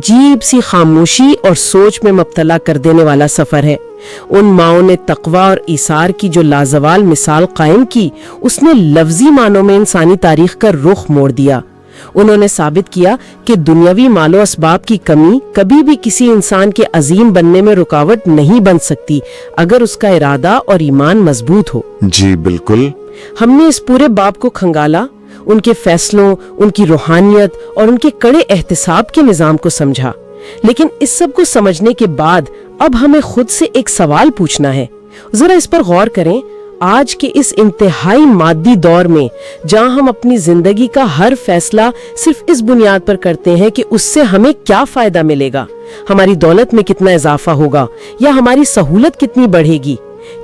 عجیب سی خاموشی اور سوچ میں مبتلا کر دینے والا سفر ہے۔ ان ماؤں نے تقویٰ اور ایثار کی جو لازوال مثال قائم کی، اس نے لفظی معنوں میں انسانی تاریخ کا رخ موڑ دیا۔ انہوں نے ثابت کیا کہ دنیاوی مال و اسباب کی کمی کبھی بھی کسی انسان کے عظیم بننے میں رکاوٹ نہیں بن سکتی اگر اس کا ارادہ اور ایمان مضبوط ہو۔ جی بالکل۔ ہم نے اس پورے باب کو کھنگالا، ان کے فیصلوں، ان کی روحانیت اور ان کے کڑے احتساب کے نظام کو سمجھا۔ لیکن اس سب کو سمجھنے کے بعد اب ہمیں خود سے ایک سوال پوچھنا ہے۔ ذرا اس پر غور کریں۔ آج کے اس انتہائی مادی دور میں جہاں ہم اپنی زندگی کا ہر فیصلہ صرف اس بنیاد پر کرتے ہیں کہ اس سے ہمیں کیا فائدہ ملے گا، ہماری دولت میں کتنا اضافہ ہوگا یا ہماری سہولت کتنی بڑھے گی،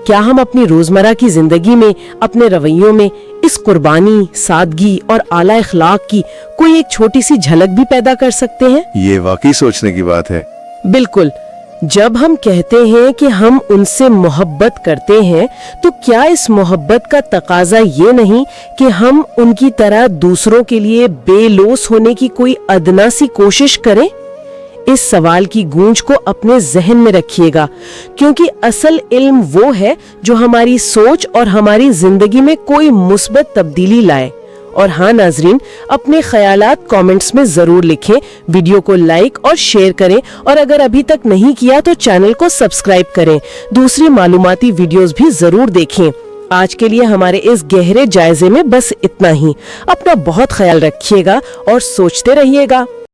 کیا ہم اپنی روزمرہ کی زندگی میں اپنے رویوں میں اس قربانی، سادگی اور اعلیٰ اخلاق کی کوئی ایک چھوٹی سی جھلک بھی پیدا کر سکتے ہیں؟ یہ واقعی سوچنے کی بات ہے۔ بالکل۔ جب ہم کہتے ہیں کہ ہم ان سے محبت کرتے ہیں تو کیا اس محبت کا تقاضا یہ نہیں کہ ہم ان کی طرح دوسروں کے لیے بے لوث ہونے کی کوئی ادنا سی کوشش کریں؟ اس سوال کی گونج کو اپنے ذہن میں رکھیے گا، کیونکہ اصل علم وہ ہے جو ہماری سوچ اور ہماری زندگی میں کوئی مثبت تبدیلی لائے۔ اور ہاں ناظرین، اپنے خیالات کامنٹس میں ضرور لکھیں، ویڈیو کو لائک اور شیئر کریں، اور اگر ابھی تک نہیں کیا تو چینل کو سبسکرائب کریں۔ دوسری معلوماتی ویڈیوز بھی ضرور دیکھیں۔ آج کے لیے ہمارے اس گہرے جائزے میں بس اتنا ہی۔ اپنا بہت خیال رکھیے گا اور سوچتے رہیے گا۔